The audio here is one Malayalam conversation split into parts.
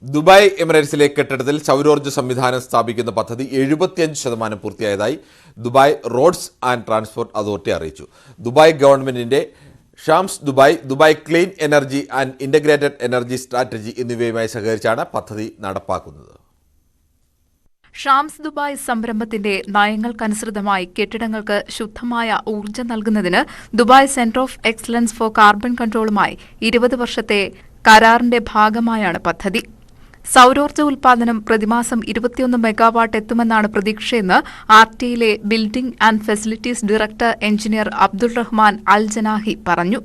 ദുബായ് എമിറേറ്റ്സിലെ കെട്ടിടത്തിൽ സൗരോർജ്ജ സംവിധാനം സ്ഥാപിക്കുന്ന പദ്ധതി 75% പൂർത്തിയായതായി Dubai roads and transport authority അറിയിച്ചു. ദുബായ് ഗവൺമെന്റിന്റെ Shams Dubai, Dubai clean energy and integrated energy strategy എന്നിവയുമായി സഹകരിച്ചാണ് പദ്ധതി നടപ്പാക്കുന്നത്. ഷാംസ് ദുബായ് സംരംഭത്തിന്റെ നയങ്ങൾക്കനുസൃതമായി കെട്ടിടങ്ങൾക്ക് ശുദ്ധമായ ഊർജ്ജം നൽകുന്നതിന് Dubai centre of excellence for carbon കൺട്രോളുമായി 20 വർഷത്തെ കരാറിന്റെ ഭാഗമായാണ് പദ്ധതി. സൗരോർജ്ജ ഉൽപാദനം പ്രതിമാസം 21 മെഗാവാട്ട് എത്തുമെന്നാണ് പ്രതീക്ഷയെന്ന് ആർടിയിലെ building and facilities director engineer Abdul Rahman Al Janahi പറഞ്ഞു.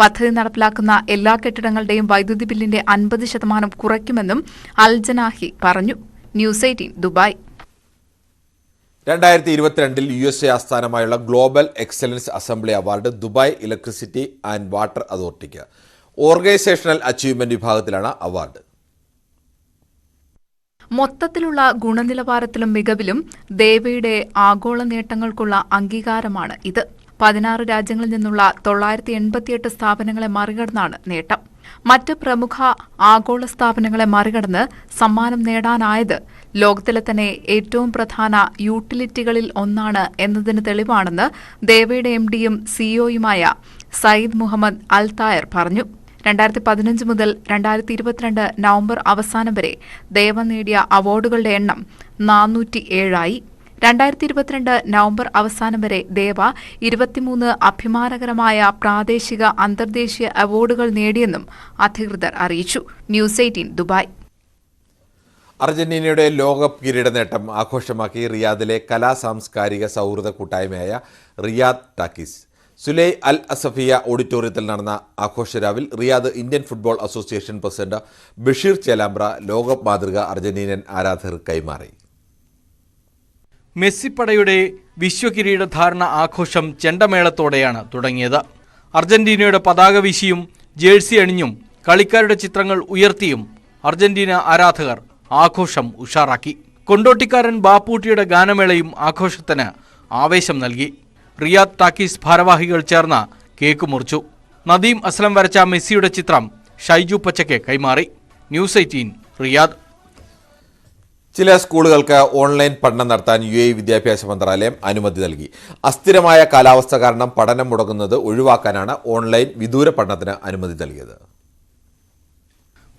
പദ്ധതി നടപ്പിലാക്കുന്ന എല്ലാ കെട്ടിടങ്ങളുടെയും വൈദ്യുതി ബില്ലിന്റെ 50% കുറയ്ക്കുമെന്നും അൽ ജനാഹി പറഞ്ഞു. News 18 Dubai. 2022 USA ആസ്ഥാനമായുള്ള global excellence assembly award Dubai electricity and water അതോറിറ്റിക്ക് ഓർഗനൈസേഷണൽ അച്ചീവ്മെന്റ് വിഭാഗത്തിലാണ് അവാർഡ്. മൊത്തത്തിലുള്ള ഗുണനിലവാരത്തിലും മികവിലും ദേവയുടെ ആഗോള നേട്ടങ്ങൾക്കുള്ള അംഗീകാരമാണ് ഇത്. 16 രാജ്യങ്ങളിൽ നിന്നുള്ള 988 സ്ഥാപനങ്ങളെ മറികടന്നാണ് നേട്ടം. മറ്റ് പ്രമുഖ ആഗോള സ്ഥാപനങ്ങളെ മറികടന്ന് സമ്മാനം നേടാനായത് ലോകത്തിലെ തന്നെ ഏറ്റവും പ്രധാന യൂട്ടിലിറ്റികളിൽ ഒന്നാണ് എന്നതിന് തെളിവാണെന്ന് ദേവയുടെ MD-യും CEO-യുമായ സയ്യിദ് മുഹമ്മദ് അൽ തായർ പറഞ്ഞു. 2015 മുതൽ 2022 നവംബർ അവസാനം വരെ ദേവ നേടിയ അവാർഡുകളുടെ എണ്ണം 407 2022 നവംബർ അവസാനം വരെ ദേവ 23 അഭിമാനകരമായ പ്രാദേശിക അന്തർദേശീയ അവാർഡുകൾ നേടിയെന്നും അധികൃതർ അറിയിച്ചു. News 18 Dubai. അർജന്റീനയുടെ ലോകകപ്പ് കിരീട നേട്ടം ആഘോഷമാക്കി റിയാദിലെ കലാ സാംസ്കാരിക സൗഹൃദ കൂട്ടായ്മയായ റിയാദ് ടാക്കീസ്. സുലൈ അൽ അസഫിയ ഓഡിറ്റോറിയത്തിൽ നടന്ന ആഘോഷരാവിൽ Riyadh Indian football association president Basheer Chelambra ലോകകപ്പ് മാതൃക അർജന്റീനൻ ആരാധകർക്ക് കൈമാറി. മെസ്സിപ്പടയുടെ വിശ്വകിരീടധാരണ ആഘോഷം ചെണ്ടമേളത്തോടെയാണ് തുടങ്ങിയത്. അർജന്റീനയുടെ പതാക വീശിയും ജേഴ്സി അണിഞ്ഞും കളിക്കാരുടെ ചിത്രങ്ങൾ ഉയർത്തിയും അർജന്റീന ആരാധകർ ആഘോഷം ഉഷാറാക്കി. കൊണ്ടോട്ടിക്കാരൻ ബാപ്പൂട്ടിയുടെ ഗാനമേളയും ആഘോഷത്തിന് ആവേശം നൽകി. റിയാദ് ടാക്കീസ് ഭാരവാഹികൾ ചേർന്ന് കേക്ക് മുറിച്ചു. നദീം അസ്ലം വരച്ച മെസ്സിയുടെ ചിത്രം ഷൈജു പച്ചയ്ക്ക് കൈമാറി. News 18 Riyadh. ചില സ്കൂളുകൾക്ക് ഓൺലൈൻ പഠനം നടത്താൻ UAE വിദ്യാഭ്യാസ മന്ത്രാലയം അനുമതി നൽകി. അസ്ഥിരമായ കാലാവസ്ഥ കാരണം പഠനം മുടങ്ങുന്നത് ഒഴിവാക്കാനാണ് ഓൺലൈൻ വിദൂര പഠനത്തിന് അനുമതി നൽകിയത്.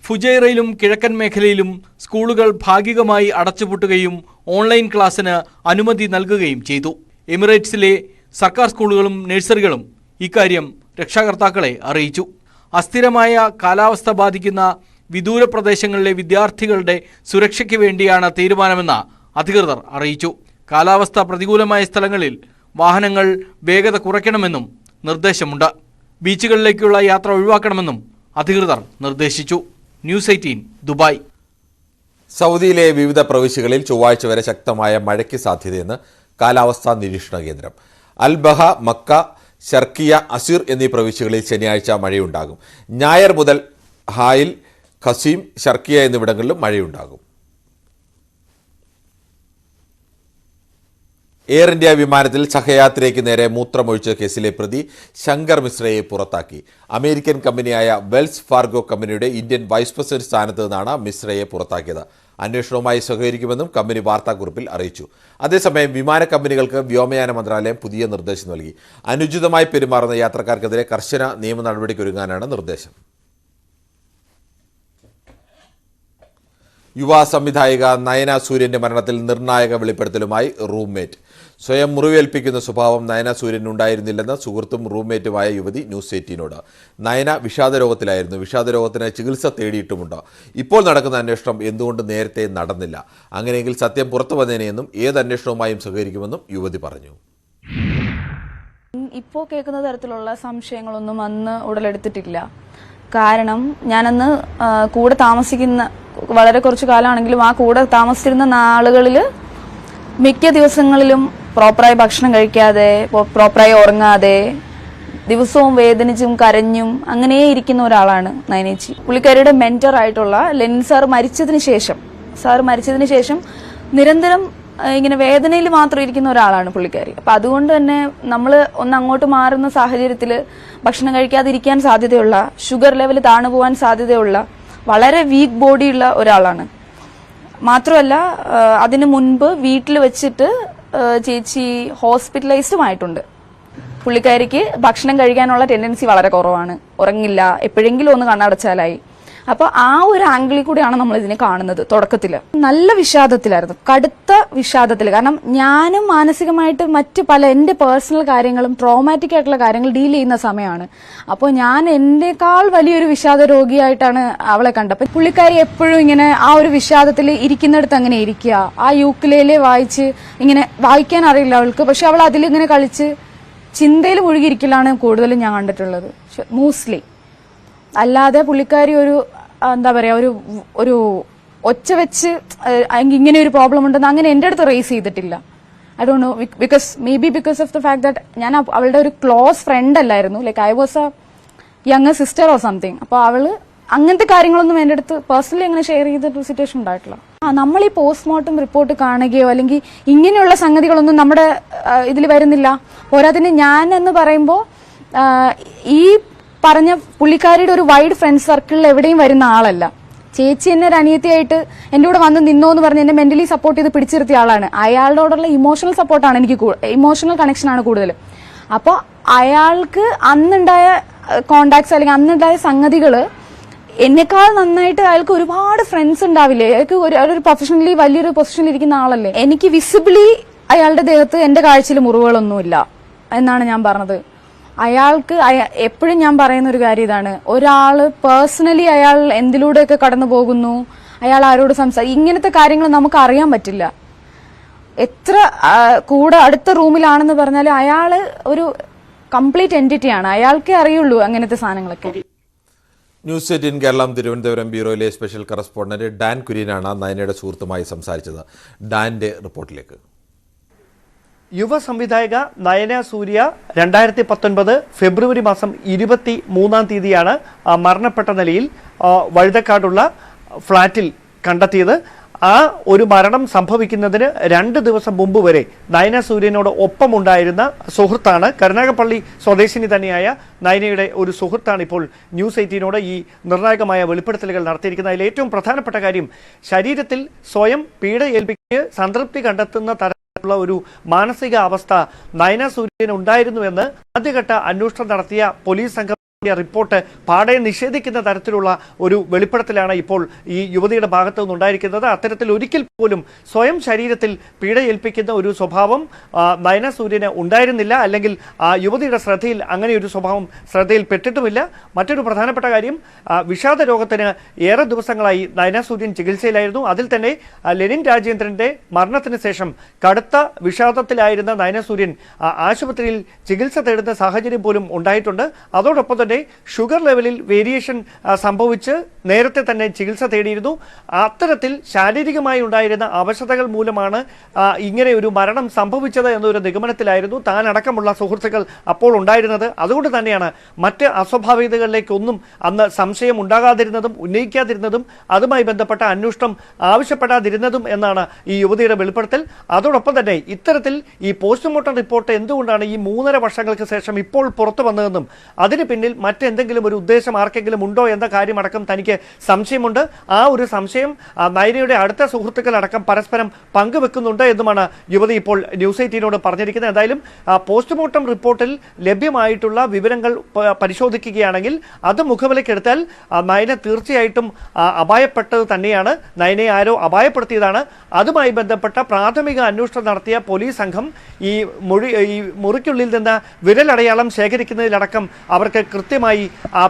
ഫുജൈറയിലും കിഴക്കൻ മേഖലയിലും സ്കൂളുകൾ ഭാഗികമായി അടച്ചുപൂട്ടുകയും ഓൺലൈൻ ക്ലാസ്സിന് അനുമതി നൽകുകയും ചെയ്തു. എമിറേറ്റ്സിലെ സർക്കാർ സ്കൂളുകളും നഴ്സറികളും ഇക്കാര്യം രക്ഷാകർത്താക്കളെ അറിയിച്ചു. അസ്ഥിരമായ കാലാവസ്ഥ ബാധിക്കുന്ന വിദൂര പ്രദേശങ്ങളിലെ വിദ്യാർത്ഥികളുടെ സുരക്ഷയ്ക്ക് വേണ്ടിയാണ് തീരുമാനമെന്ന് അധികൃതർ അറിയിച്ചു. കാലാവസ്ഥ പ്രതികൂലമായ സ്ഥലങ്ങളിൽ വാഹനങ്ങൾ വേഗത കുറയ്ക്കണമെന്നും നിർദ്ദേശമുണ്ട്. ബീച്ചുകളിലേക്കുള്ള യാത്ര ഒഴിവാക്കണമെന്നും അധികൃതർ നിർദ്ദേശിച്ചു. News 18 Dubai. സൗദിയിലെ വിവിധ പ്രവിശ്യകളിൽ ചൊവ്വാഴ്ച വരെ ശക്തമായ മഴയ്ക്ക് സാധ്യതയെന്ന് കാലാവസ്ഥാ നിരീക്ഷണ കേന്ദ്രം. അൽബഹ, മക്ക, ഷർക്കിയ, അസീർ എന്നീ പ്രവിശ്യകളിൽ ശനിയാഴ്ച മഴയുണ്ടാകും. ഞായർ മുതൽ ഹായിൽ, ഖസീം, ഷർക്കിയ എന്നിവിടങ്ങളിലും മഴയുണ്ടാകും. എയർ ഇന്ത്യ വിമാനത്തിൽ സഹയാത്രികയ്ക്ക് നേരെ മൂത്രമൊഴിച്ച കേസിലെ പ്രതി ശങ്കർ മിശ്രയെ പുറത്താക്കി. അമേരിക്കൻ കമ്പനിയായ വെൽസ് ഫാർഗോ കമ്പനിയുടെ ഇന്ത്യൻ വൈസ് പ്രസിഡന്റ് സ്ഥാനത്ത് നിന്നാണ് മിശ്രയെ പുറത്താക്കിയത്. അന്വേഷണവുമായി സഹകരിക്കുമെന്നും കമ്പനി വാർത്താക്കുറിപ്പിൽ അറിയിച്ചു. അതേസമയം വിമാന കമ്പനികൾക്ക് വ്യോമയാന മന്ത്രാലയം പുതിയ നിർദ്ദേശം നൽകി. അനുചിതമായി പെരുമാറുന്ന യാത്രക്കാർക്കെതിരെ കർശന നിയമ നടപടിക്കൊരുങ്ങാനാണ് നിർദ്ദേശം. യുവ സംവിധായിക നയന സൂര്യന്റെ മരണത്തിൽ നിർണായക വെളിപ്പെടുത്തലുമായി റൂംമേറ്റ്. സ്വയം മുറിവേൽപ്പിക്കുന്ന സ്വഭാവം നയന സൂര്യനുണ്ടായിരുന്നില്ലെന്ന് സുഹൃത്തും റൂംമേറ്റുമായ യുവതി ന്യൂസ് 18നോട്. നയന വിഷാദരോഗത്തിലായിരുന്നു. വിഷാദരോഗത്തിന് ചികിത്സ തേടിയിട്ടുമുണ്ട്. ഇപ്പോൾ നടക്കുന്ന അന്വേഷണം എന്തുകൊണ്ട് നേരത്തെ നടന്നില്ല? അങ്ങനെയെങ്കിൽ സത്യം പുറത്തു വന്നേനെയെന്നും ഏത് അന്വേഷണവുമായും സഹകരിക്കുമെന്നും യുവതി പറഞ്ഞു. ഇപ്പോൾ കേൾക്കുന്ന തരത്തിലുള്ള സംശയങ്ങളൊന്നും അന്ന് ഉടലെടുത്തിട്ടില്ല. കാരണം ഞാനന്ന് കൂടെ താമസിക്കുന്ന വളരെ കുറച്ചു കാലമാണെങ്കിലും ആ കൂടെ താമസിച്ചിരുന്ന നാളുകളിൽ മിക്ക ദിവസങ്ങളിലും പ്രോപ്പറായി ഭക്ഷണം കഴിക്കാതെ, പ്രോപ്പറായി ഉറങ്ങാതെ, ദിവസവും വേദനിച്ചും കരഞ്ഞും അങ്ങനെ ഇരിക്കുന്ന ഒരാളാണ് നയനേച്ചി. പുള്ളിക്കാരിയുടെ മെന്റർ ആയിട്ടുള്ള ലെനിൻ സാർ മരിച്ചതിന് ശേഷം നിരന്തരം ഇങ്ങനെ വേദനയിൽ മാത്രം ഇരിക്കുന്ന ഒരാളാണ് പുള്ളിക്കാരി. അപ്പൊ അതുകൊണ്ട് തന്നെ നമ്മൾ ഒന്ന് അങ്ങോട്ട് മാറുന്ന സാഹചര്യത്തിൽ ഭക്ഷണം കഴിക്കാതിരിക്കാൻ സാധ്യതയുള്ള, ഷുഗർ ലെവൽ താണു പോകാൻ സാധ്യതയുള്ള വളരെ വീക്ക് ബോഡിയുള്ള ഒരാളാണ്. മാത്രമല്ല അതിനു മുൻപ് വീട്ടിൽ വെച്ചിട്ട് ചേച്ചി ഹോസ്പിറ്റലൈസ്ഡും ആയിട്ടുണ്ട്. പുള്ളിക്കാരിക്ക് ഭക്ഷണം കഴിക്കാനുള്ള ടെൻഡൻസി വളരെ കുറവാണ്, ഉറങ്ങില്ല, എപ്പോഴെങ്കിലും ഒന്ന് കണ്ണടച്ചാലായി. അപ്പൊ ആ ഒരു ആംഗിളിൽ കൂടിയാണ് നമ്മൾ ഇതിനെ കാണുന്നത്. തുടക്കത്തില് നല്ല വിഷാദത്തിലായിരുന്നു, കടുത്ത വിഷാദത്തിൽ. കാരണം ഞാനും മാനസികമായിട്ട് മറ്റ് പല എന്റെ പേഴ്സണൽ കാര്യങ്ങളും ട്രോമാറ്റിക് ആയിട്ടുള്ള കാര്യങ്ങൾ ഡീൽ ചെയ്യുന്ന സമയമാണ്. അപ്പോൾ ഞാൻ എന്റെക്കാൾ വലിയൊരു വിഷാദ രോഗിയായിട്ടാണ് അവളെ കണ്ടത്. പുള്ളിക്കാരി എപ്പോഴും ഇങ്ങനെ ആ ഒരു വിഷാദത്തിൽ ഇരിക്കുന്നിടത്ത് അങ്ങനെ ഇരിക്കുക, ആ യൂക്കുലേലെ വായിച്ച് ഇങ്ങനെ വായിക്കാൻ അറിയില്ല അവൾക്ക്, പക്ഷെ അവൾ അതിലിങ്ങനെ കളിച്ച് ചിന്തയിൽ മുഴുകിയിരിക്കലാണ് കൂടുതലും ഞാൻ കണ്ടിട്ടുള്ളത് മോസ്റ്റ്ലി. അല്ലാതെ പുള്ളിക്കാരി ഒരു എന്താ പറയാ ഒരു ഒച്ച വെച്ച് ഇങ്ങനെ ഒരു പ്രോബ്ലം ഉണ്ടെന്ന് അങ്ങനെ എന്റെ അടുത്ത് റേസ് ചെയ്തിട്ടില്ല. I don't know, because of the fact that ഞാൻ അവളുടെ ഒരു ക്ലോസ് ഫ്രണ്ട് അല്ലായിരുന്നു. Like I was A younger sister or something. അപ്പൊ അവള് അങ്ങനത്തെ കാര്യങ്ങളൊന്നും എന്റെ അടുത്ത് പേഴ്സണലി അങ്ങനെ ഷെയർ ചെയ്തിട്ട് സിറ്റുവേഷൻ ഉണ്ടായിട്ടില്ല. നമ്മൾ ഈ പോസ്റ്റ്മോർട്ടം റിപ്പോർട്ട് കാണുകയോ അല്ലെങ്കിൽ ഇങ്ങനെയുള്ള സംഗതികളൊന്നും നമ്മുടെ ഇതിൽ വരുന്നില്ല. പോരാത്തിന് ഞാൻ എന്ന് പറയുമ്പോൾ ഈ പറഞ്ഞ പുള്ളിക്കാരിയുടെ ഒരു വൈഡ് ഫ്രണ്ട് സർക്കിളിൽ എവിടെയും വരുന്ന ആളല്ല. ചേച്ചി എന്നെ ഒരു അനിയത്തിയായിട്ട് എന്റെ കൂടെ വന്ന് നിന്നോ എന്ന് പറഞ്ഞ് എന്നെ മെന്റലി സപ്പോർട്ട് ചെയ്ത് പിടിച്ചിരുത്തിയ ആളാണ്. അയാളോടുള്ള ഇമോഷണൽ സപ്പോർട്ടാണ് എനിക്ക്, ഇമോഷണൽ കണക്ഷനാണ് കൂടുതൽ. അപ്പോൾ അയാൾക്ക് അന്നുണ്ടായ കോണ്ടാക്ട്സ് അല്ലെങ്കിൽ അന്നുണ്ടായ സംഗതികള് എന്നെക്കാൾ നന്നായിട്ട് അയാൾക്ക് ഒരുപാട് ഫ്രണ്ട്സ് ഉണ്ടാവില്ലേ, അയാൾക്ക് ഒരു പ്രൊഫഷണലി വലിയൊരു പൊസിഷനിൽ ഇരിക്കുന്ന ആളല്ലേ. എനിക്ക് വിസിബിളി അയാളുടെ ദേഹത്ത് എന്റെ കാഴ്ചയിൽ മുറിവുകളൊന്നുമില്ല എന്നാണ് ഞാൻ പറഞ്ഞത്. അയാൾക്ക് എപ്പോഴും ഞാൻ പറയുന്ന ഒരു കാര്യം ഇതാണ്, ഒരാള് പേഴ്സണലി അയാൾ എന്തിലൂടെയൊക്കെ കടന്നു പോകുന്നു, അയാൾ ആരോട് ഇങ്ങനത്തെ കാര്യങ്ങൾ നമുക്ക് അറിയാൻ പറ്റില്ല. എത്ര കൂടെ അടുത്ത റൂമിലാണെന്ന് പറഞ്ഞാൽ അയാള് ഒരു കംപ്ലീറ്റ് എൻറ്റിറ്റിയാണ്, അയാൾക്കേ അറിയുള്ളൂ അങ്ങനത്തെ സാധനങ്ങളൊക്കെ. ന്യൂസ് 18 കേരളം തിരുവനന്തപുരം ബ്യൂറോയിലെ സ്പെഷ്യൽ കറസ്പോണ്ടന്റ് ഡാൻ കുര്യനാണ് നയനയുടെ സുഹൃത്തുമായി സംസാരിച്ചത്. ഡാന്റെ റിപ്പോർട്ടിലേക്ക്. യുവ സംവിധായിക നയന സൂര്യ 2019 ഫെബ്രുവരി മാസം 23-ാം തീയതിയാണ് മരണപ്പെട്ട നിലയിൽ വഴുതക്കാടുള്ള ഫ്ളാറ്റിൽ കണ്ടെത്തിയത്. ആ ഒരു മരണം സംഭവിക്കുന്നതിന് 2 ദിവസം മുമ്പ് വരെ നയന സൂര്യനോട് ഒപ്പമുണ്ടായിരുന്ന സുഹൃത്താണ്, കരുനാഗപ്പള്ളി സ്വദേശിനി തന്നെയായ നയനയുടെ ഒരു സുഹൃത്താണ് ഇപ്പോൾ ന്യൂസ് 18നോട് ഈ നിർണായകമായ വെളിപ്പെടുത്തലുകൾ നടത്തിയിരിക്കുന്നത്. അതിൽ ഏറ്റവും പ്രധാനപ്പെട്ട കാര്യം, ശരീരത്തിൽ സ്വയം പീഡ ഏൽപ്പിച്ച് സംതൃപ്തി കണ്ടെത്തുന്ന തരത്തിലുള്ള ഒരു മാനസിക അവസ്ഥ നയന സൂര്യന് ഉണ്ടായിരുന്നുവെന്ന് ആദ്യഘട്ട അന്വേഷണം നടത്തിയ പോലീസ് സംഘം റിപ്പോർട്ട് പാടെ നിഷേധിക്കുന്ന തരത്തിലുള്ള ഒരു വെളിപ്പെടുത്തലാണ് ഇപ്പോൾ ഈ യുവതിയുടെ ഭാഗത്തു നിന്നുണ്ടായിരിക്കുന്നത്. അത്തരത്തിൽ ഒരിക്കൽ പോലും സ്വയം ശരീരത്തിൽ പീഡ ഏൽപ്പിക്കുന്ന ഒരു സ്വഭാവം നയന സൂര്യന് ഉണ്ടായിരുന്നില്ല, അല്ലെങ്കിൽ യുവതിയുടെ ശ്രദ്ധയിൽ അങ്ങനെ ഒരു സ്വഭാവം ശ്രദ്ധയിൽപ്പെട്ടിട്ടുമില്ല. മറ്റൊരു പ്രധാനപ്പെട്ട കാര്യം, വിഷാദ രോഗത്തിന് ഏറെ ദിവസങ്ങളായി നയന സൂര്യൻ ചികിത്സയിലായിരുന്നു. അതിൽ തന്നെ ലെനിൻ രാജേന്ദ്രന്റെ മരണത്തിന് ശേഷം കടുത്ത വിഷാദത്തിലായിരുന്ന നയന സൂര്യൻ ആശുപത്രിയിൽ ചികിത്സ തേടുന്ന സാഹചര്യം പോലും ഉണ്ടായിട്ടുണ്ട്. അതോടൊപ്പം തന്നെ ഷുഗർ ലെവലിൽ വേരിയേഷൻ സംഭവിച്ച് നേരത്തെ തന്നെ ചികിത്സ തേടിയിരുന്നു. അത്തരത്തിൽ ശാരീരികമായി ഉണ്ടായിരുന്ന അവശതകൾ മൂലമാണ് ഇങ്ങനെ ഒരു മരണം സംഭവിച്ചത് എന്നൊരു നിഗമനത്തിലായിരുന്നു താൻ അടക്കമുള്ള സുഹൃത്തുക്കൾ അപ്പോൾ ഉണ്ടായിരുന്നത്. അതുകൊണ്ട് തന്നെയാണ് മറ്റ് അസ്വാഭാവികതകളിലേക്കൊന്നും അന്ന് സംശയം ഉണ്ടാകാതിരുന്നതും ഉന്നയിക്കാതിരുന്നതും അതുമായി ബന്ധപ്പെട്ട അന്വേഷണം ആവശ്യപ്പെടാതിരുന്നതും എന്നാണ് ഈ യുവതിയുടെ വെളിപ്പെടുത്തൽ. അതോടൊപ്പം തന്നെ ഇത്തരത്തിൽ ഈ പോസ്റ്റ്മോർട്ടം റിപ്പോർട്ട് എന്തുകൊണ്ടാണ് ഈ 3.5 വർഷങ്ങൾക്ക് ശേഷം ഇപ്പോൾ പുറത്തു വന്നതെന്നും അതിന് പിന്നിൽ മറ്റെന്തെങ്കിലും ഒരു ഉദ്ദേശം ആർക്കെങ്കിലും ഉണ്ടോ എന്ന കാര്യമടക്കം തനിക്ക് സംശയമുണ്ട്. ആ ഒരു സംശയം നയനയുടെ അടുത്ത സുഹൃത്തുക്കൾ അടക്കം പരസ്പരം പങ്കുവെക്കുന്നുണ്ട് എന്നുമാണ് യുവതി ഇപ്പോൾ ന്യൂസ് 18നോട് പറഞ്ഞിരിക്കുന്നത്. എന്തായാലും പോസ്റ്റ്മോർട്ടം റിപ്പോർട്ടിൽ ലഭ്യമായിട്ടുള്ള വിവരങ്ങൾ പരിശോധിക്കുകയാണെങ്കിൽ അത് മുഖവിലക്കെടുത്താൽ നയന തീർച്ചയായിട്ടും അപായപ്പെട്ടത് തന്നെയാണ്. നയനയെ ആരോ അപായപ്പെടുത്തിയതാണ്. അതുമായി ബന്ധപ്പെട്ട പ്രാഥമിക അന്വേഷണം നടത്തിയ പോലീസ് സംഘം ഈ മുറിക്കുള്ളിൽ നിന്ന് വിരലടയാളം ശേഖരിക്കുന്നതിലടക്കം അവർക്ക് കൃത്യമായി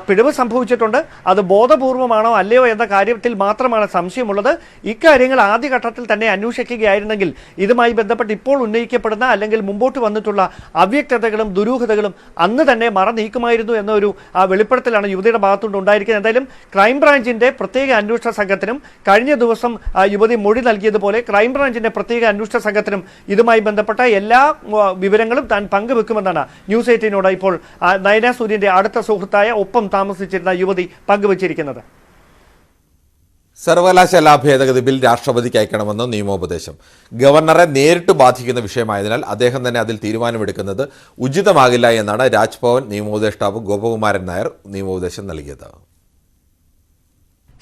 പിഴവ് സംഭവിച്ചിട്ടുണ്ട്. അത് ബോധപൂർവമാണോ അല്ലയോ എന്ന കാര്യത്തിൽ മാത്രമാണ് സംശയമുള്ളത്. ഇക്കാര്യങ്ങൾ ആദ്യഘട്ടത്തിൽ തന്നെ അന്വേഷിക്കുകയായിരുന്നെങ്കിൽ ഇതുമായി ബന്ധപ്പെട്ട് ഇപ്പോൾ ഉന്നയിക്കപ്പെടുന്ന അല്ലെങ്കിൽ മുമ്പോട്ട് വന്നിട്ടുള്ള അവ്യക്തതകളും ദുരൂഹതകളും അന്ന് തന്നെ മറനീക്കുമായിരുന്നു എന്നൊരു വെളിപ്പെടുത്തലാണ് യുവതിയുടെ ഭാഗത്തുനിന്ന് ഉണ്ടായിരിക്കുന്നത്. എന്തായാലും ക്രൈംബ്രാഞ്ചിന്റെ പ്രത്യേക അന്വേഷണ സംഘത്തിനും കഴിഞ്ഞ ദിവസം യുവതി മൊഴി നൽകിയതുപോലെ ക്രൈംബ്രാഞ്ചിന്റെ പ്രത്യേക അന്വേഷണ സംഘത്തിനും ഇതുമായി ബന്ധപ്പെട്ട എല്ലാ വിവരങ്ങളും താൻ പങ്കുവെക്കുമെന്നാണ് ന്യൂസ് 18നോട് ഇപ്പോൾ നയന സൂര്യന്റെ അടുത്ത സുഹൃത്തായ ഒപ്പം താമസിച്ചിരുന്ന യുവതി പങ്കുവച്ചിരിക്കുന്നത്. സർവകലാശാല ഭേദഗതി ബിൽ രാഷ്ട്രപതിക്ക് അയക്കണമെന്ന് നിയമോപദേശം. ഗവർണറെ നേരിട്ട് ബാധിക്കുന്ന വിഷയമായതിനാൽ അദ്ദേഹം തന്നെ അതിൽ തീരുമാനമെടുക്കുന്നത് ഉചിതമാകില്ല എന്നാണ് രാജ്ഭവൻ നിയമോപദേഷ്ടാവ് ഗോപകുമാരൻ നായർ നിയമോപദേശം നൽകിയത്.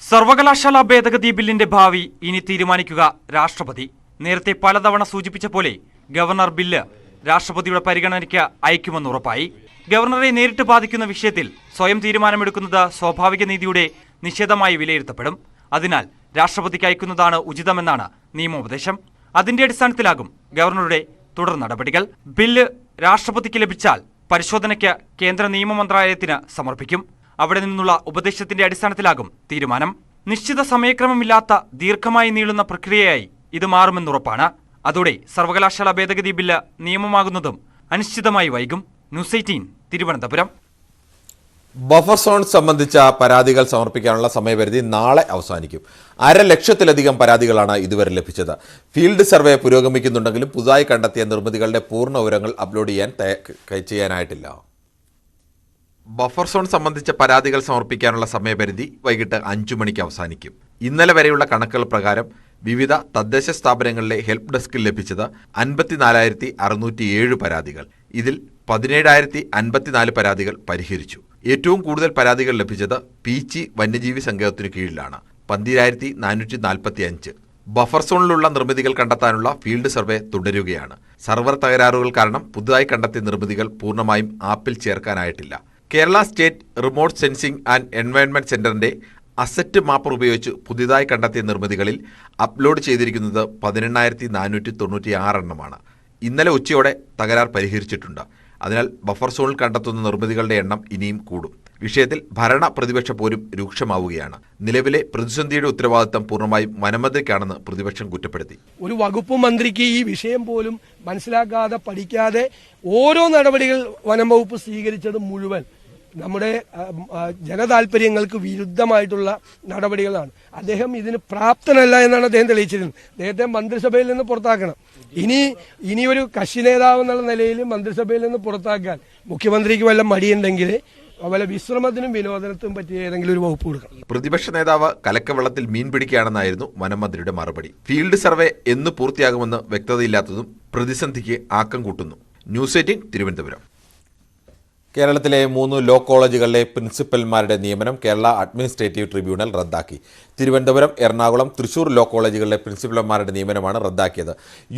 സർവകലാശാല ഭേദഗതി ബില്ലിന്റെ ഭാവി ഇനി തീരുമാനിക്കുക രാഷ്ട്രപതി. നേരത്തെ പലതവണ സൂചിപ്പിച്ച പോലെ ഗവർണർ ബില്ല് രാഷ്ട്രപതിയുടെ പരിഗണനയ്ക്ക് അയക്കുമെന്ന് ഉറപ്പായി. ഗവർണറെ നേരിട്ട് ബാധിക്കുന്ന വിഷയത്തിൽ സ്വയം തീരുമാനമെടുക്കുന്നത് സ്വാഭാവിക നീതിയുടെ നിഷേധമായി വിലയിരുത്തപ്പെടും. അതിനാൽ രാഷ്ട്രപതിക്ക് അയക്കുന്നതാണ് ഉചിതമെന്നാണ് നിയമോപദേശം. അതിന്റെ അടിസ്ഥാനത്തിലാകും ഗവർണറുടെ തുടർ നടപടികൾ. ബില്ല് രാഷ്ട്രപതിക്ക് ലഭിച്ചാൽ പരിശോധനയ്ക്ക് കേന്ദ്ര നിയമ മന്ത്രാലയത്തിന് സമർപ്പിക്കും. അവിടെ നിന്നുള്ള ഉപദേശത്തിന്റെ അടിസ്ഥാനത്തിലാകും തീരുമാനം. നിശ്ചിത സമയക്രമമില്ലാത്ത ദീർഘമായി നീളുന്ന പ്രക്രിയയായി ഇത് മാറുമെന്നുറപ്പാണ്. അതോടെ സർവകലാശാല ഭേദഗതി ബില്ല് നിയമമാകുന്നതും അനിശ്ചിതമായി വൈകും. ന്യൂസ് 18 തിരുവനന്തപുരം. ബഫർ സോൺ സംബന്ധിച്ച പരാതികൾ സമർപ്പിക്കാനുള്ള സമയപരിധി നാളെ അവസാനിക്കും. 1,00,000-ലധികം പരാതികളാണ് ഇതുവരെ ലഭിച്ചത്. ഫീൽഡ് സർവേ പുരോഗമിക്കുന്നുണ്ടെങ്കിലും പുതുതായി കണ്ടെത്തിയ നിർമ്മിതികളുടെ പൂർണ്ണ വിവരങ്ങൾ അപ്ലോഡ് ചെയ്യാനായിട്ടില്ല. ബഫർ സോൺ സംബന്ധിച്ച പരാതികൾ സമർപ്പിക്കാനുള്ള സമയപരിധി വൈകിട്ട് 5 മണിക്ക് അവസാനിക്കും. ഇന്നലെ വരെയുള്ള കണക്കുകൾ പ്രകാരം വിവിധ തദ്ദേശ സ്ഥാപനങ്ങളിലെ ഹെൽപ്പ് ഡെസ്കിൽ ലഭിച്ചത് 54,607 പരാതികൾ. ഇതിൽ 17,054 പരാതികൾ പരിഹരിച്ചു. ഏറ്റവും കൂടുതൽ പരാതികൾ ലഭിച്ചത് പീച്ചി വന്യജീവി സങ്കേതത്തിനു കീഴിലാണ്, 12,445. ബഫർ സോണിലുള്ള നിർമ്മിതികൾ കണ്ടെത്താനുള്ള ഫീൽഡ് സർവേ തുടരുകയാണ്. സർവർ തകരാറുകൾ കാരണം പുതുതായി കണ്ടെത്തിയ നിർമ്മിതികൾ പൂർണ്ണമായും ആപ്പിൽ ചേർക്കാനായിട്ടില്ല. Kerala state remote sensing and environment സെന്ററിന്റെ അസറ്റ് മാപ്പർ ഉപയോഗിച്ച് പുതിയതായി കണ്ടെത്തിയ നിർമ്മിതികളിൽ അപ്ലോഡ് ചെയ്തിരിക്കുന്നത് 18,496 എണ്ണമാണ്. ഇന്നലെ ഉച്ചയോടെ തകരാർ പരിഹരിച്ചിട്ടുണ്ട്. അതിനാൽ ബഫർ സോണിൽ കണ്ടെത്തുന്ന നിർമ്മിതികളുടെ എണ്ണം ഇനിയും കൂടും. വിഷയത്തിൽ ഭരണ പ്രതിപക്ഷ പോരും രൂക്ഷമാവുകയാണ്. നിലവിലെ പ്രതിസന്ധിയുടെ ഉത്തരവാദിത്തം പൂർണ്ണമായും വനമന്ത്രിക്കാണെന്ന് പ്രതിപക്ഷം കുറ്റപ്പെടുത്തി. ഒരു വകുപ്പ് മന്ത്രിക്ക് ഈ വിഷയം പോലും മനസ്സിലാക്കാതെ പഠിക്കാതെ ഓരോ നടപടികൾ വനം വകുപ്പ് സ്വീകരിച്ചത് മുഴുവൻ നമ്മുടെ ജനതാൽപര്യങ്ങൾക്ക് വിരുദ്ധമായിട്ടുള്ള നടപടികളാണ്. അദ്ദേഹം ഇതിന് പ്രാപ്തനല്ല എന്നാണ് അദ്ദേഹം തെളിയിച്ചിരുന്നത്. അദ്ദേഹത്തെ മന്ത്രിസഭയിൽ നിന്ന് പുറത്താക്കണം. ഇനി ഒരു കക്ഷി നേതാവ് എന്നുള്ള നിലയിൽ മന്ത്രിസഭയിൽ നിന്ന് പുറത്താക്കാൻ മുഖ്യമന്ത്രിക്ക് വല്ല മടിയുണ്ടെങ്കിൽ വല്ല വിശ്രമത്തിനും വിനോദനത്തിനും പറ്റിയ ഏതെങ്കിലും ഒരു വകുപ്പ് കൊടുക്കണം. പ്രതിപക്ഷ നേതാവ് കലക്കവെള്ളത്തിൽ മീൻ പിടിക്കുകയാണെന്നായിരുന്നു വനമന്ത്രിയുടെ മറുപടി. ഫീൽഡ് സർവേ എന്ന് പൂർത്തിയാകുമെന്ന് വ്യക്തതയില്ലാത്തതും പ്രതിസന്ധിക്ക് ആക്കം കൂട്ടുന്നു. ന്യൂസ് 18 തിരുവനന്തപുരം. കേരളത്തിലെ 3 ലോ കോളേജുകളിലെ പ്രിൻസിപ്പൽമാരുടെ നിയമനം കേരള അഡ്മിനിസ്ട്രേറ്റീവ് ട്രിബ്യൂണൽ റദ്ദാക്കി. തിരുവനന്തപുരം, എറണാകുളം, തൃശൂർ ലോ കോളേജുകളിലെ പ്രിൻസിപ്പൽമാരുടെ നിയമനമാണ് റദ്ദാക്കിയത്.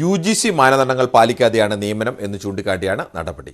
UGC മാനദണ്ഡങ്ങൾ പാലിക്കാതെയാണ് നിയമനം എന്ന് ചൂണ്ടിക്കാട്ടിയാണ് നടപടി.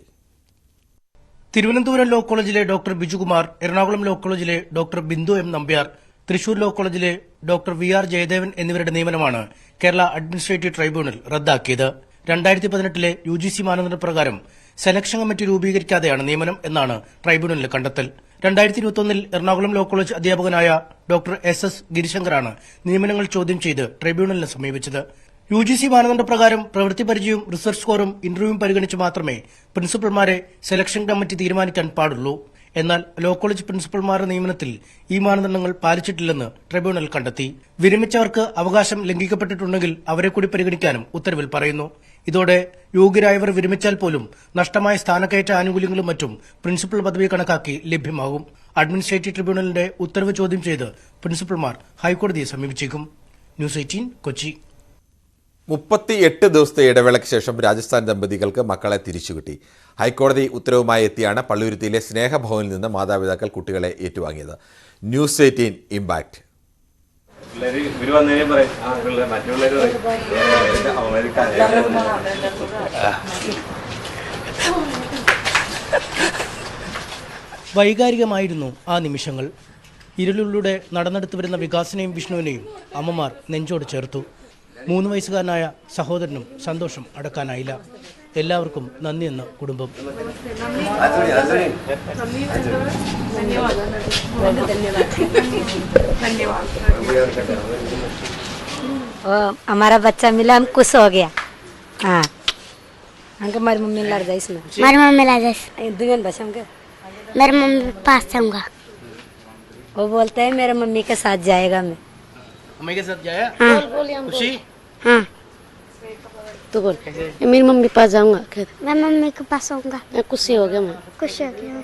തിരുവനന്തപുരം ലോ കോളേജിലെ ഡോക്ടർ ബിജുകുമാർ, എറണാകുളം ലോ കോളേജിലെ doctor Bindu M Nambiar, Thrissur law കോളേജിലെ ഡോക്ടർ VR ജയദേവൻ എന്നിവരുടെ നിയമനമാണ് കേരള അഡ്മിനിസ്ട്രേറ്റീവ് ട്രൈബ്യൂണൽ റദ്ദാക്കിയത്. 2018 UGC മാനദണ്ഡപ്രകാരം സെലക്ഷൻ കമ്മിറ്റി രൂപീകരിക്കാതെയാണ് നിയമനം എന്നാണ് ട്രൈബ്യൂണലിന്റെ കണ്ടെത്തൽ. 2021 എറണാകുളം ലോ കോളേജ് അധ്യാപകനായ ഡോക്ടർ SS ഗിരിശങ്കറാണ് നിയമനങ്ങൾ ചോദ്യം ചെയ്ത് ട്രൈബ്യൂണലിനെ സമീപിച്ചത്. UGC മാനദണ്ഡപ്രകാരം പ്രവൃത്തി പരിചയവും റിസർച്ച് സ്കോറും ഇന്റർവ്യൂവും പരിഗണിച്ച് മാത്രമേ പ്രിൻസിപ്പൽമാരെ സെലക്ഷൻ കമ്മിറ്റി തീരുമാനിക്കാൻ പാടുള്ളൂ. എന്നാൽ ലോ കോളേജ് പ്രിൻസിപ്പൽമാരുടെ നിയമനത്തിൽ ഈ മാനദണ്ഡങ്ങൾ പാലിച്ചിട്ടില്ലെന്ന് ട്രൈബ്യൂണൽ കണ്ടെത്തി. വിരമിച്ചവർക്ക് അവകാശം ലംഘിക്കപ്പെട്ടിട്ടുണ്ടെങ്കിൽ അവരെ കൂടി പരിഗണിക്കാനും ഉത്തരവിൽ പറയുന്നു. ഇതോടെ യോഗ്യരായവർ വിരമിച്ചാൽ പോലും നഷ്ടമായ സ്ഥാനക്കയറ്റ ആനുകൂല്യങ്ങളും മറ്റും പ്രിൻസിപ്പൽ പദവി കണക്കാക്കി ലഭ്യമാകും. അഡ്മിനിസ്ട്രേറ്റീവ് ട്രിബ്യൂണലിന്റെ ഉത്തരവ് ചോദ്യം ചെയ്ത് പ്രിൻസിപ്പൽമാർ ഹൈക്കോടതിയെ സമീപിച്ചേക്കും. ന്യൂസ് 18 കൊച്ചി. 38 ദിവസത്തെ ഇടവേളയ്ക്ക് ശേഷം രാജസ്ഥാൻ ദമ്പതികൾക്ക് മക്കളെ തിരിച്ചുകിട്ടി. ഹൈക്കോടതി ഉത്തരവുമായി എത്തിയാണ് പള്ളുരുത്തിയിലെ സ്നേഹഭവനിൽ നിന്ന് മാതാപിതാക്കൾ കുട്ടികളെ ഏറ്റുവാങ്ങിയത്. News 18 impact. വൈകാരികമായിരുന്നു ആ നിമിഷങ്ങൾ. ഇരുളിലൂടെ നടന്നെടുത്തു വരുന്ന വികാസിനെയും വിഷ്ണുവിനെയും അമ്മമാർ നെഞ്ചോട് ചേർത്തു. 3 വയസ്സുകാരനായ സഹോദരനും സന്തോഷം അടക്കാനായില്ല. എല്ലാവർക്കും നന്ദിയെന്ന് കുടുംബം. हमारा बच्चा मिला, हम खुश हो गया. हाँ, हमको हमारी मम्मी लड़ गई इसमें. हमारी मम्मी लड़ गई. दुगन बस हमके. मेरे मम्मी पास जाऊंगा. वो बोलते हैं मेरे मम्मी के साथ जाएगा. मैं मम्मी के साथ जाया. खुशी. हाँ, तू बोल. मेरी मम्मी पास जाऊंगा. मैं मम्मी के पास आऊंगा. खुशी हो गया. मैं खुश हो गया.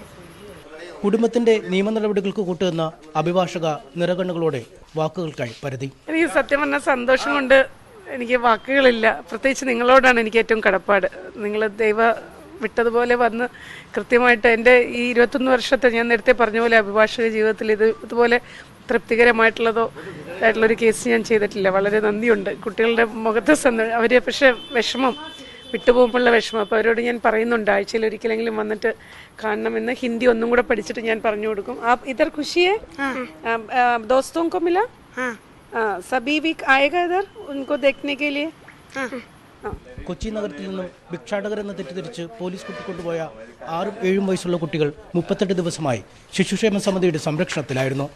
കുടുംബത്തിന്റെ നിയമ നടപടികൾക്ക് കൂട്ടുന്ന അഭിഭാഷക നിറകണ്ണുകളോടെ വാക്കുകൾക്കായി പരതി. എനിക്ക് സത്യം പറഞ്ഞാൽ സന്തോഷം കൊണ്ട് എനിക്ക് വാക്കുകളില്ല. പ്രത്യേകിച്ച് നിങ്ങളോടാണ് എനിക്ക് ഏറ്റവും കടപ്പാട്. നിങ്ങൾ ദൈവ വിട്ടതുപോലെ വന്ന് കൃത്യമായിട്ട് എൻ്റെ ഈ 21 വർഷത്തെ ഞാൻ നേരത്തെ പറഞ്ഞ പോലെ അഭിഭാഷക ജീവിതത്തിൽ ഇതുപോലെ തൃപ്തികരമായിട്ടുള്ളതോ ആയിട്ടുള്ളൊരു കേസ് ഞാൻ ചെയ്തിട്ടില്ല. വളരെ നന്ദിയുണ്ട് കുട്ടികളുടെ മുഖത്തെ അവർ പക്ഷേ വിഷമം വിട്ടുപോകുമ്പോഴുള്ള വിഷമം. അപ്പോൾ അവരോട് ഞാൻ പറയുന്നുണ്ട് ആഴ്ചയിൽ ഒരിക്കലെങ്കിലും വന്നിട്ട് കാണണമെന്ന്. ഹിന്ദി ഒന്നും കൂടെ പഠിച്ചിട്ട് ഞാൻ പറഞ്ഞു കൊടുക്കും. ഇതർ ഖുഷിയെ ദോസ്തോं को मिला सभी भी आएगा इधर उनको देखने के लिए. കൊച്ചി നഗരത്തിൽ നിന്നും ഭിക്ഷാടകരെന്ന് തെറ്റിദ്ധരിച്ച് പോലീസ് കൂട്ടിക്കൊണ്ടുപോയ 6-7 വയസ്സുള്ള കുട്ടികൾ 38 ദിവസമായി ശിശുക്ഷേമ സമിതിയുടെ സംരക്ഷണത്തിലായിരുന്നു.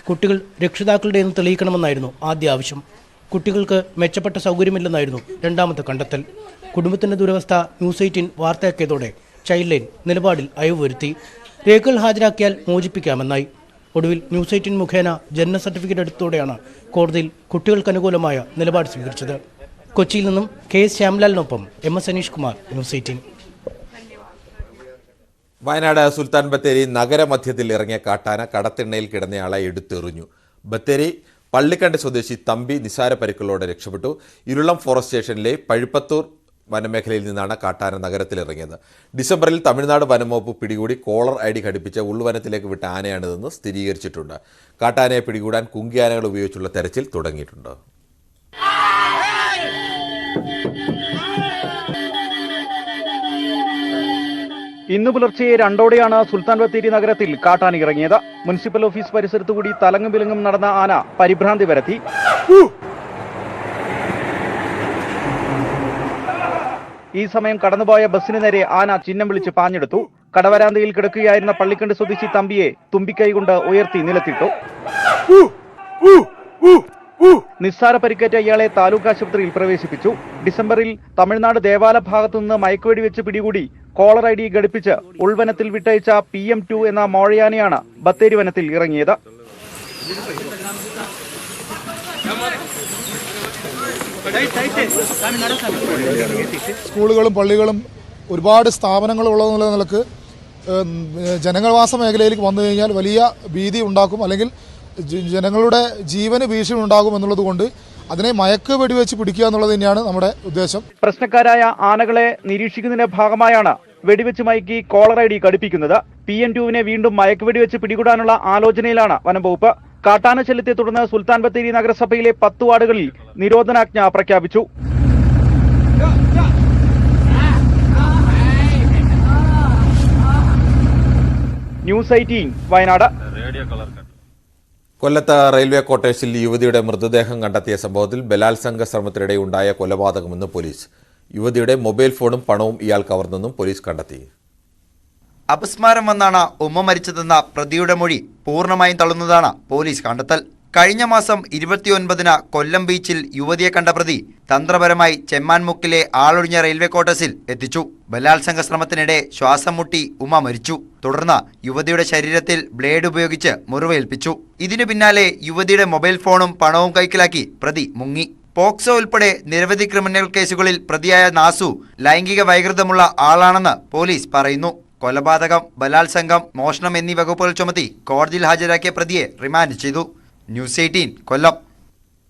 കുട്ടികൾ രക്ഷിതാക്കളുടെയെന്ന് തെളിയിക്കണമെന്നായിരുന്നു ആദ്യ ആവശ്യം. കുട്ടികൾക്ക് മെച്ചപ്പെട്ട സൗകര്യമില്ലെന്നായിരുന്നു രണ്ടാമത്തെ കണ്ടെത്തൽ. കുടുംബത്തിന്റെ ദുരവസ്ഥ ന്യൂസ് 18 വാർത്തയാക്കിയതോടെ ചൈൽഡ് ലൈൻ നിലപാടിൽ അയവ് വരുത്തി. രേഖകൾ ഹാജരാക്കിയാൽ മോചിപ്പിക്കാമെന്നായി. ഒടുവിൽ ന്യൂസ് 18 മുഖേന ജനന സർട്ടിഫിക്കറ്റ് എടുത്തതോടെയാണ് കോടതിയിൽ കുട്ടികൾക്ക് അനുകൂലമായ നിലപാട് സ്വീകരിച്ചത്. കൊച്ചിയിൽ നിന്നും KS ശ്യാംലാലിനൊപ്പം MS അനീഷ് കുമാർ, ന്യൂസ് 18. വയനാട് സുൽത്താൻ ബത്തേരി നഗരമധ്യത്തിൽ ഇറങ്ങിയ കാട്ടാന കടത്തിണ്ണയിൽ കിടന്നയാളെ എടുത്തെറിഞ്ഞു. ബത്തേരി പള്ളിക്കണ്ടി സ്വദേശി തമ്പി നിസാര പരിക്കുകളോടെ രക്ഷപ്പെട്ടു. ഇരുളം ഫോറസ്റ്റ് സ്റ്റേഷനിലെ പഴുപ്പത്തൂർ വനമേഖലയിൽ നിന്നാണ് കാട്ടാന നഗരത്തിലിറങ്ങിയത്. ഡിസംബറിൽ തമിഴ്നാട് വനംവകുപ്പ് പിടികൂടി കോളർ ID ഘടിപ്പിച്ച് ഉൾവനത്തിലേക്ക് വിട്ട ആനയാണിതെന്ന് സ്ഥിരീകരിച്ചിട്ടുണ്ട്. കാട്ടാനയെ പിടികൂടാൻ കുങ്കിയാനകൾ ഉപയോഗിച്ചുള്ള തെരച്ചിൽ തുടങ്ങിയിട്ടുണ്ട്. ഇന്നു പുലർച്ചെ 2:00-ഓടെയാണ് സുൽത്താൻ ബത്തേരി നഗരത്തിൽ കാട്ടാന ഇറങ്ങിയത്. മുനിസിപ്പൽ ഓഫീസ് പരിസരത്തുകൂടി തലങ്ങും വിലങ്ങും നടന്ന ആന പരിഭ്രാന്തി പരത്തി. ഈ സമയം കടന്നുപോയ ബസ്സിന് നേരെ ആന ചിഹ്നം വിളിച്ച് പാഞ്ഞെടുത്തു. കടവരാന്തയിൽ കിടക്കുകയായിരുന്ന പള്ളിക്കണ്ടി സ്വദേശി തമ്പിയെ തുമ്പിക്കൈ കൊണ്ട് ഉയർത്തി നിലത്തിട്ടു. നിസ്സാര പരിക്കേറ്റ ഇയാളെ താലൂക്ക് ആശുപത്രിയിൽ പ്രവേശിപ്പിച്ചു. ഡിസംബറിൽ തമിഴ്നാട് ദേവാല ഭാഗത്തുനിന്ന് മയക്കുവെടി വെച്ച് പിടികൂടി കോളർ ID ഘടിപ്പിച്ച് ഉൾവനത്തിൽ വിട്ടയച്ച PM2 എന്ന മോഴയാനയാണ് ബത്തേരി വനത്തിൽ ഇറങ്ങിയത്. സ്കൂളുകളും പള്ളികളും ഒരുപാട് സ്ഥാപനങ്ങളും ഉള്ള നിലക്ക് ജനവാസ മേഖലയിലേക്ക് വന്നു കഴിഞ്ഞാൽ വലിയ ഭീതി ഉണ്ടാക്കും, അല്ലെങ്കിൽ ജനങ്ങളുടെ ജീവന് ഭീഷണി ഉണ്ടാകും എന്നുള്ളത് കൊണ്ട് അതിനെ മയക്ക് വെടിവെച്ച് പിടിക്കുക എന്നുള്ളത് തന്നെയാണ് നമ്മുടെ ഉദ്ദേശം. പ്രശ്നക്കാരായ ആനകളെ നിരീക്ഷിക്കുന്നതിന്റെ ഭാഗമായാണ് വെടിവെച്ച് മയക്കി കോളർ ID ഘടിപ്പിക്കുന്നത്. PM2 വീണ്ടും മയക്ക് വെടിവെച്ച് പിടികൂടാനുള്ള ആലോചനയിലാണ് വനംവകുപ്പ്. കാട്ടാന ശല്യത്തെ തുടർന്ന് സുൽത്താൻ ബത്തേരി നഗരസഭയിലെ 10 വാർഡുകളിൽ നിരോധനാജ്ഞ പ്രഖ്യാപിച്ചു. ന്യൂസ് 18 വയനാട്. കൊല്ലത്ത് റെയിൽവേ ക്വാർട്ടേഴ്സിൽ യുവതിയുടെ മൃതദേഹം കണ്ടെത്തിയ സംഭവത്തിൽ ബലാത്സംഗ ശ്രമത്തിനിടെ ഉണ്ടായ കൊലപാതകമെന്ന് പോലീസ്. യുവതിയുടെ മൊബൈൽ ഫോണും പണവും ഇയാൾ കവർന്നെന്നും പോലീസ് കണ്ടെത്തി. അപസ്മാരം വന്നാണ് ഉമ്മ മരിച്ചതെന്ന പ്രതിയുടെ മൊഴി പൂർണ്ണമായും തള്ളുന്നതാണ് പോലീസ് കണ്ടെത്തൽ. കഴിഞ്ഞ മാസം 29-ന് കൊല്ലം ബീച്ചിൽ യുവതിയെ കണ്ട പ്രതി തന്ത്രപരമായി ചെമ്മാൻമുക്കിലെ ആളൊഴിഞ്ഞ റെയിൽവേ ക്വാർട്ടേഴ്സിൽ എത്തിച്ചു. ബലാത്സംഗ ശ്രമത്തിനിടെ ശ്വാസം മുട്ടി ഉമ്മ മരിച്ചു. തുടർന്ന് യുവതിയുടെ ശരീരത്തിൽ ബ്ലേഡ് ഉപയോഗിച്ച് മുറിവേൽപ്പിച്ചു. ഇതിനു പിന്നാലെ യുവതിയുടെ മൊബൈൽ ഫോണും പണവും കൈക്കലാക്കി പ്രതി മുങ്ങി. പോക്സോ ഉൾപ്പെടെ നിരവധി ക്രിമിനൽ കേസുകളിൽ പ്രതിയായ നാസു ലൈംഗിക വൈകൃതമുള്ള ആളാണെന്ന് പോലീസ് പറയുന്നു. കൊലപാതകം, ബലാത്സംഗം, മോഷണം എന്നീ വകുപ്പുകൾ ചുമത്തി കോടതിയിൽ ഹാജരാക്കിയ പ്രതിയെ റിമാൻഡ് ചെയ്തു. ന്യൂസ് 18 കൊല്ലം.